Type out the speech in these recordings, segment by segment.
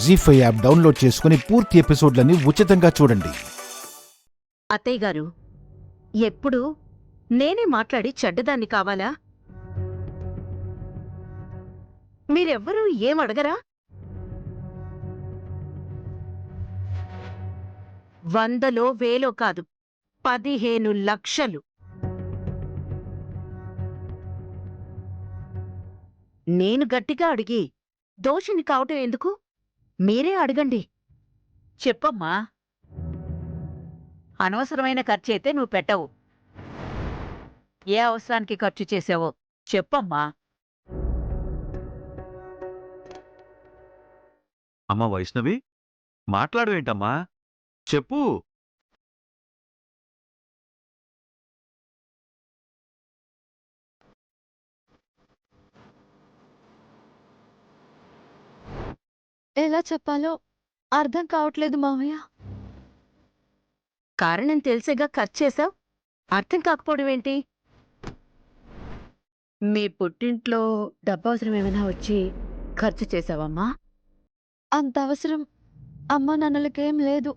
జీ5 app download చేసుకుని పూర్తి ఎపిసోడ్లని ఉచితంగా చూడండి. అత్తయ్య గారు, ఎప్పుడు నేనే మాట్లాడి చెడ్డదాన్ని కావాలా? మీరెవ్వరూ ఏమడగరా? 100లో 1000 కాదు, 15 లక్షలు. నేను గట్టిగా అడిగి దోషిని కావటం ఎందుకు? మీరే అడగండి. చెప్పమ్మా. అనవసరమైన ఖర్చయితే నువ్వు పెట్టవు. ఏ అవసరానికి ఖర్చు చేసావో చెప్పమ్మా. అమ్మా వైష్ణవి, మాట్లాడవేంటమ్మా? చెప్పు. ఎలా చెప్పాలో అర్థం కావట్లేదు మావయ్య. కారణం తెలిసేగా ఖర్చేశావు, అర్థం కాకపోవడం ఏంటి? మీ పుట్టింట్లో డబ్బు అవసరం ఏమైనా వచ్చి ఖర్చు చేసావమ్మా? అంత అవసరం అమ్మా నాన్నలకేం లేదు.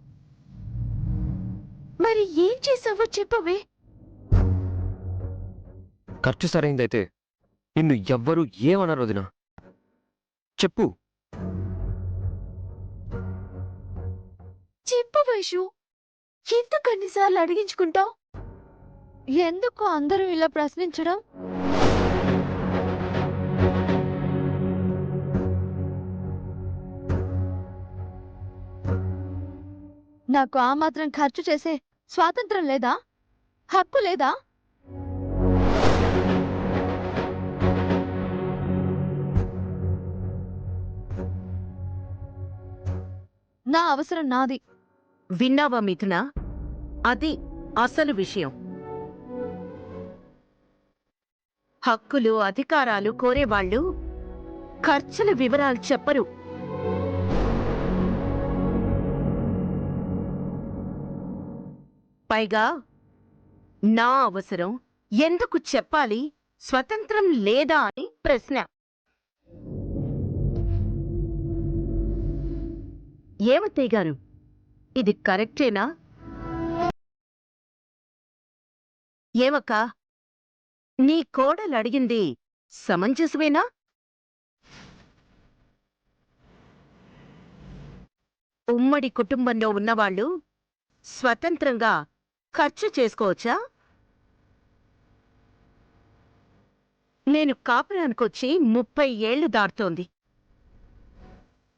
మరి ఏం చేసావో చెప్పవే. ఖర్చు సరైందైతే నిన్ను ఎవ్వరూ ఏమనరు వదినా. చెప్పు. చెప్పు వైషు, ఎందుకు అన్నిసార్లు అడిగించుకుంటావు? ఎందుకు అందరూ ఇలా ప్రశ్నించడం? నాకు ఆ మాత్రం ఖర్చు చేసే స్వాతంత్రం లేదా? హక్కు లేదా? నా అవసరం నాది. విన్నావా మిథున? అది అసలు విషయం. హక్కులు అధికారాలు కోరేవాళ్ళు ఖర్చుల వివరాలు చెప్పరు. పైగా నా అవసరం ఎందుకు చెప్పాలి, స్వతంత్రం లేదా అని ప్రశ్న. ఏమత్తయ్య గారు, ఇది కరెక్టేనా? ఏమక్క, నీ కోడలు అడిగింది సమంజసమేనా? ఉమ్మడి కుటుంబంలో ఉన్నవాళ్ళు స్వతంత్రంగా ఖర్చు చేసుకోవచ్చా? నేను కాపురానికొచ్చి 30 ఏళ్లు దాటుతోంది.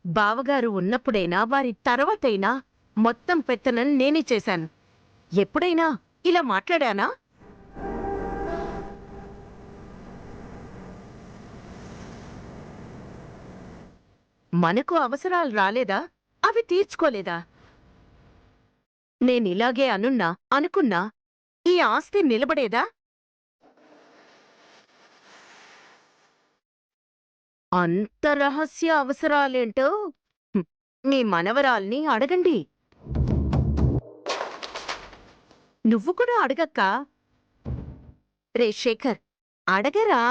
బావగారు ఉన్నప్పుడైనా వారి తర్వాతైనా మొత్తం పెత్తనం నేనే చేశాను. ఎప్పుడైనా ఇలా మాట్లాడానా? మనకు అవసరాలు రాలేదా? అవి తీర్చుకోలేదా? నేనిలాగే అనుకున్నా ఈ ఆస్తి నిలబడేదా? అంత రహస్య అవసరాలేంటో మీ మనవరాల్ని అడగండి. నువ్వు కూడా అడగక్కా. రే శేఖర్, అడగరా?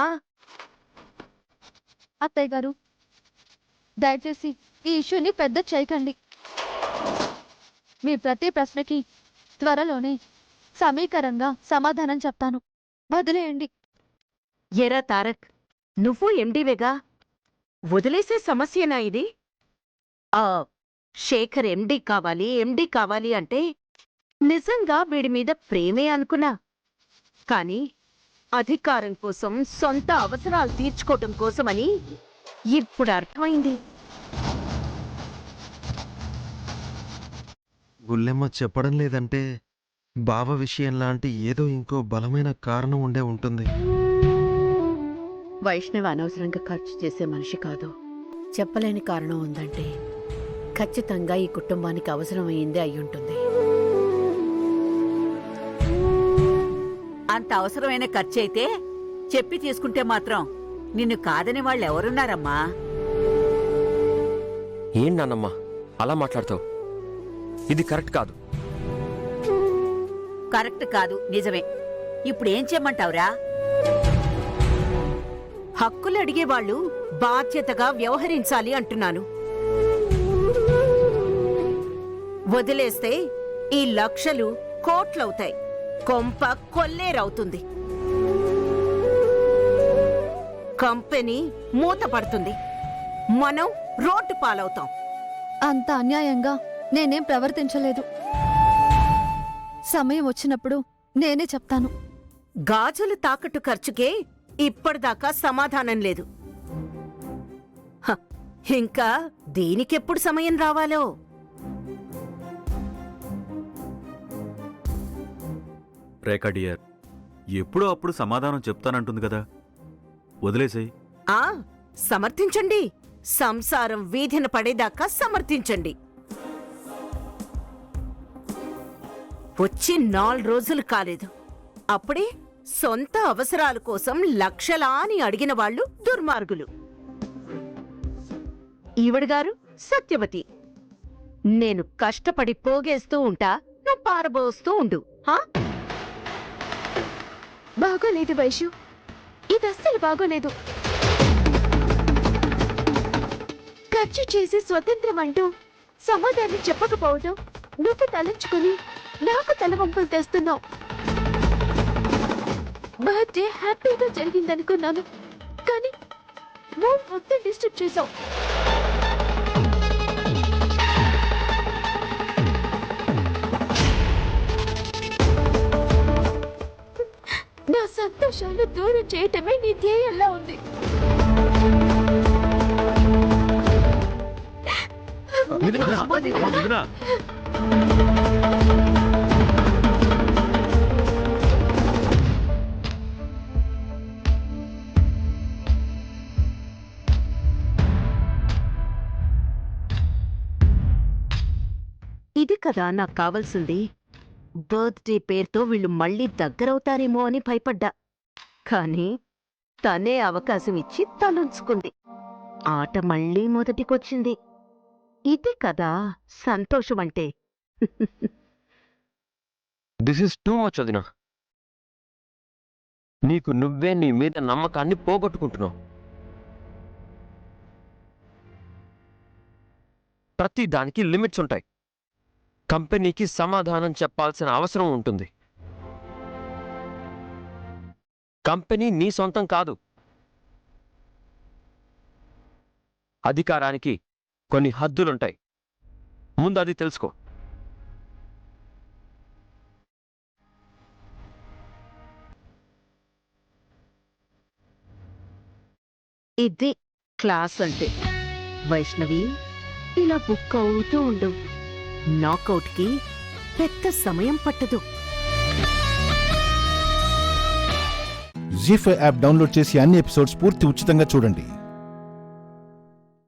అత్తయ్య గారు, దయచేసి ఈ ఇష్యూని పెద్ద చేయకండి. మీ ప్రతి ప్రశ్నకి త్వరలోనే సమీకరంగా సమాధానం చెప్తాను. వదిలేయండి. ఎరా తారక్, నువ్వు ఎండివేగా, వదిలేసే సమస్యేనా ఇది? శేఖర్ ఎండి కావాలి అంటే నిజంగా వీడి మీద ప్రేమే అనుకున్నా. కాని అధికారం కోసం, సొంత అవసరాలు తీర్చుకోవటం కోసమని ఇప్పుడు అర్థమైంది. గుల్లెమ్మ చెప్పడం లేదంటే బావ విషయం లాంటి ఏదో ఇంకో బలమైన కారణం ఉండే ఉంటుంది. వైష్ణవ్ అనవసరంగా ఖర్చు చేసే మనిషి కాదు. చెప్పలేని కారణం ఉందంటే ఖచ్చితంగా ఈ కుటుంబానికి అవసరమైందే అయ్యుంటుంది. అంత అవసరమైన ఖర్చయితే చెప్పి తీసుకుంటే మాత్రం నిన్ను కాదని వాళ్ళెవరున్నారమ్మా? ఏం నాన్నమ్మా అలా మాట్లాడతావు? ఇది కరెక్ట్ కాదు. కరెక్ట్ కాదు, నిజమే. ఇప్పుడేం చేయమంటావురా? హక్కులు అడిగేవాళ్ళు బాధ్యతగా వ్యవహరించాలి అంటున్నాను. వదిలేస్తే ఈ లక్షలు కోట్లవుతాయి, కొంప కొల్లేరవుతుంది, కంపెనీ మూతపడుతుంది, మనం రోడ్డు పాలవుతాం. అంత అన్యాయంగా నేనేం ప్రవర్తించలేదు. సమయం వచ్చినప్పుడు నేనే చెప్తాను. గాజులు తాకట్టు ఖర్చుకే ఇప్పటిదాకా సమాధానం లేదు. హ, ఇంకా దీనికెప్పుడు సమయం రావాలో. రేఖా డియర్, ఎప్పుడో అప్పుడు సమాధానం చెప్తానంటుంది కదా, వదిలేసేయ్. ఆ సమర్థించండి, సంసారం వీధిన పడేదాకా సమర్థించండి. వచ్చి 4 రోజులు కాలేదు, అప్పుడే సొంత అవసరాల కోసం లక్షలా అని అడిగిన వాళ్ళు దుర్మార్గులు. ఈవిడగారు సత్యవతి, నేను కష్టపడి పోగేస్తూ ఉంటా, నువ్వు పారబోస్తూ ఉండు. హా? బాగోలేదు వైషు, ఇది అస్సలు బాగోలేదు. ఖర్చు చేసి స్వతంత్రం అంటూ సమాధానం చెప్పకపోవడం నువ్వు తలంచుకుని నాకు తలవంపులు తెస్తున్నావు. బర్త్డే హ్యాపీగా జరిగిందనుకున్నాను, కానీ నువ్వు మొత్తం డిస్టర్బ్ చేసావు. నా సంతోషాలు దూరం చేయటమే నీ ధ్యేయంలా ఉంది. మిథునా, ఇది కదా నాకు కావాల్సింది. బర్త్డే పేరుతో వీళ్ళు మళ్ళీ దగ్గరవుతారేమో అని భయపడ్డా, కానీ తనే అవకాశం ఇచ్చి తలుంచుకుంది. ఆట మళ్ళీ మొదటికొచ్చింది. ఇది కదా సంతోషం అంటే. దిస్ ఇస్ టూ మచ్ వదినా. నీకు నువ్వే నీ మీద నమ్మకాన్ని పోగొట్టుకుంటున్నావు. ప్రతి దానికి లిమిట్స్ ఉంటాయి. కంపెనీకి సమాధానం చెప్పాల్సిన అవసరం ఉంటుంది. కంపెనీ నీ సొంతం కాదు. అధికారానికి కొన్ని హద్దులుంటాయి. ముందు అది తెలుసుకో. ఇది క్లాస్ అంటే. వైష్ణవి, ఇలా బుక్ అవుతూ ఉండు. నాకౌట్కి పెద్ద సమయం పట్టదు. జీ5 యాప్ డౌన్లోడ్ చేసి అన్ని ఎపిసోడ్స్ పూర్తి ఉచితంగా చూడండి.